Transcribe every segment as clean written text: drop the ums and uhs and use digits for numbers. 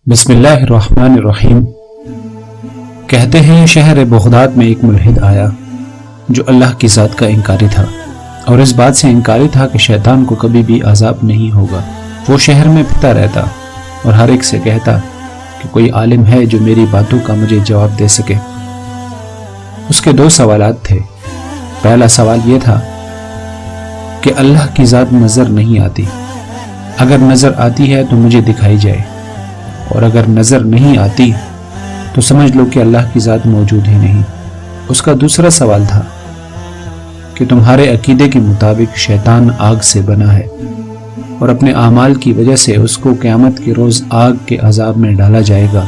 بسم اللہ الرحمن الرحیم۔ کہتے ہیں شہر بغداد میں ایک ملحد آیا جو اللہ کی ذات کا انکاری تھا اور اس بات سے انکاری تھا کہ شیطان کو کبھی بھی عذاب نہیں ہوگا۔ وہ شہر میں پھرتا رہتا اور ہر ایک سے کہتا کہ کوئی عالم ہے جو میری باتوں کا مجھے جواب دے سکے۔ اس کے 2 سوالات تھے۔ پہلا سوال یہ تھا کہ اللہ کی ذات نظر نہیں آتی، اگر نظر آتی ہے تو مجھے دکھائی جائے، اور اگر نظر نہیں آتی تو سمجھ لو کہ اللہ کی ذات موجود ہی نہیں۔ اس کا دوسرا سوال تھا کہ تمہارے عقیدے کے مطابق شیطان آگ سے بنا ہے اور اپنے اعمال کی وجہ سے اس کو قیامت کے روز آگ کے عذاب میں ڈالا جائے گا،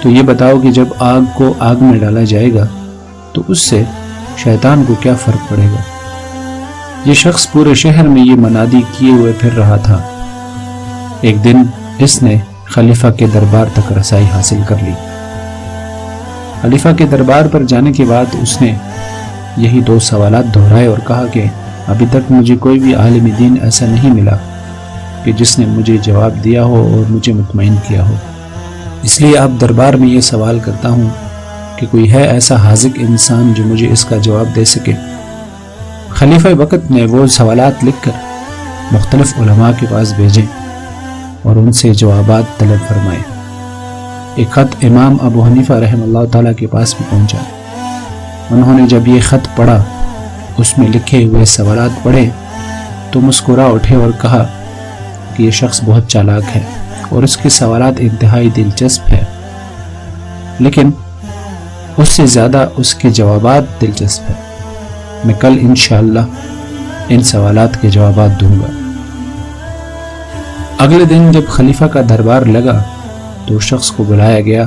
تو یہ بتاؤ کہ جب آگ کو آگ میں ڈالا جائے گا تو اس سے شیطان کو کیا فرق پڑے گا؟ یہ شخص پورے شہر میں یہ منادی کیے ہوئے پھر رہا تھا۔ ایک دن اس نے خلیفہ کے دربار تک رسائی حاصل کر لی۔ خلیفہ کے دربار پر جانے کے بعد اس نے یہی 2 سوالات دہرائے اور کہا کہ ابھی تک مجھے کوئی بھی عالم دین ایسا نہیں ملا کہ جس نے مجھے جواب دیا ہو اور مجھے مطمئن کیا ہو، اس لیے اب دربار میں یہ سوال کرتا ہوں کہ کوئی ہے ایسا حاذق انسان جو مجھے اس کا جواب دے سکے۔ خلیفہ وقت نے وہ سوالات لکھ کر مختلف علماء کے پاس بھیجے اور ان سے جوابات طلب فرمائے۔ ایک خط امام ابو حنیفہ رحمہ اللہ تعالیٰ کے پاس بھی پہنچا۔ انہوں نے جب یہ خط پڑھا، اس میں لکھے ہوئے سوالات پڑھے تو مسکرا اٹھے اور کہا کہ یہ شخص بہت چالاک ہے اور اس کے سوالات انتہائی دلچسپ ہیں، لیکن اس سے زیادہ اس کے جوابات دلچسپ ہیں۔ میں کل انشاءاللہ ان سوالات کے جوابات دوں گا۔ اگلے دن جب خلیفہ کا دربار لگا تو شخص کو بلایا گیا۔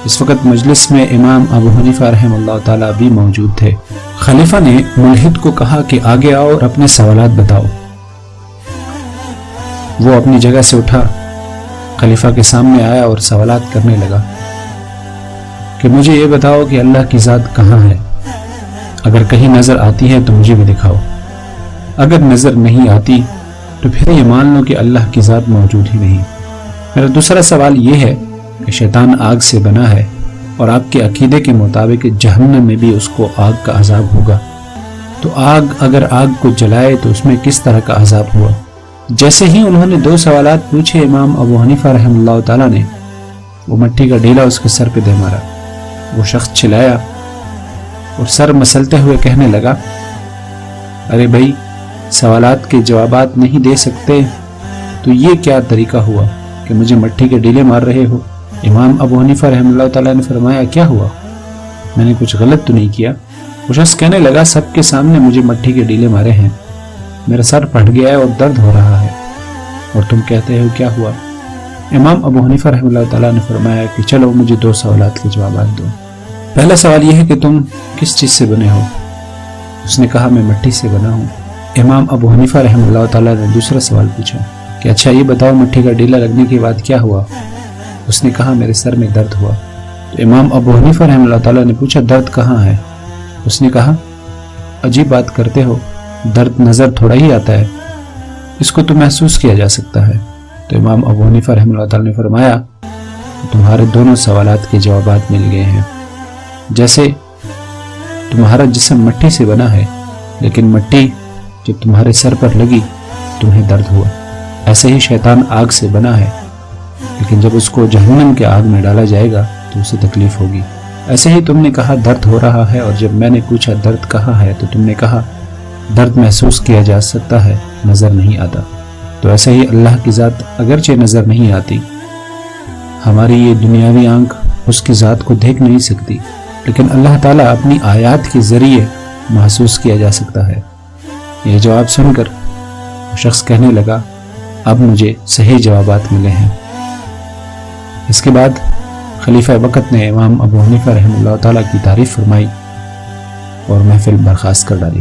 اس وقت مجلس میں امام ابو حنیفہ رحمہ اللہ تعالیٰ بھی موجود تھے۔ خلیفہ نے ملحد کو کہا کہ آگے آؤ اور اپنے سوالات بتاؤ۔ وہ اپنی جگہ سے اٹھا، خلیفہ کے سامنے آیا اور سوالات کرنے لگا کہ مجھے یہ بتاؤ کہ اللہ کی ذات کہاں ہے؟ اگر کہیں نظر آتی ہے تو مجھے بھی دکھاؤ، اگر نظر نہیں آتی تو پھر یہ مان لو کہ اللہ کی ذات موجود ہی نہیں۔ میرا دوسرا سوال یہ ہے کہ شیطان آگ سے بنا ہے اور آپ کے عقیدے کے مطابق جہنم میں بھی اس کو آگ کا عذاب ہوگا، تو اگر آگ کو جلائے تو اس میں کس طرح کا عذاب ہوا؟ جیسے ہی انہوں نے 2 سوالات پوچھے، امام ابو حنیفہ رحمہ اللہ تعالیٰ نے وہ مٹی کا ڈیلا اس کے سر پہ دے مارا۔ وہ شخص چلایا اور سر مسلتے ہوئے کہنے لگا، ارے بھائی، سوالات کے جوابات نہیں دے سکتے تو یہ کیا طریقہ ہوا کہ مجھے مٹی کے ڈیلے مار رہے ہو؟ امام ابو حنیفہ رحمہ اللہ تعالیٰ نے فرمایا، کیا ہوا؟ میں نے کچھ غلط تو نہیں کیا؟ وہ شخص کہنے لگا، سب کے سامنے مجھے مٹی کے ڈیلے مارے ہیں، میرا سر پھٹ گیا ہے اور درد ہو رہا ہے، اور تم کہتے ہو کیا ہوا؟ امام ابو حنیفہ رحمہ اللہ تعالیٰ نے فرمایا کہ چلو مجھے 2 سوالات کے جوابات دو۔ پہلا سوال یہ ہے کہ تم کس چیز سے بنے ہو؟ اس نے کہا، میں مٹی سے بنا ہوں۔ امام ابو حنیفہ رحمہ اللہ تعالیٰ نے دوسرا سوال پوچھا کہ اچھا یہ بتاؤ، مٹی کا ڈیلا لگنے کے بعد کیا ہوا؟ اس نے کہا، میرے سر میں درد ہوا۔ تو امام ابو حنیفہ رحمہ اللہ تعالیٰ نے پوچھا، درد کہاں ہے؟ اس نے کہا، عجیب بات کرتے ہو، درد نظر تھوڑا ہی آتا ہے، اس کو تو محسوس کیا جا سکتا ہے۔ تو امام ابو حنیفہ رحمہ اللہ تعالیٰ نے فرمایا، تمہارے دونوں سوالات کے جوابات مل گئے ہیں۔ جیسے تمہارا جسم مٹی سے بنا ہے، لیکن مٹی جب تمہارے سر پر لگی تمہیں درد ہوا، ایسے ہی شیطان آگ سے بنا ہے، لیکن جب اس کو جہنم کے آگ میں ڈالا جائے گا تو اسے تکلیف ہوگی۔ ایسے ہی تم نے کہا درد ہو رہا ہے، اور جب میں نے پوچھا درد کہاں ہے تو تم نے کہا درد محسوس کیا جا سکتا ہے، نظر نہیں آتا۔ تو ایسے ہی اللہ کی ذات اگرچہ نظر نہیں آتی، ہماری یہ دنیاوی آنکھ اس کی ذات کو دیکھ نہیں سکتی، لیکن اللہ تعالیٰ اپنی آیات کے ذریعے محسوس کیا جا سکتا ہے۔ یہ جواب سن کر شخص کہنے لگا، اب مجھے صحیح جوابات ملے ہیں۔ اس کے بعد خلیفہ وقت نے امام ابو حنیفہ رحمہ اللہ تعالیٰ کی تعریف فرمائی اور محفل برخاست کر ڈالی۔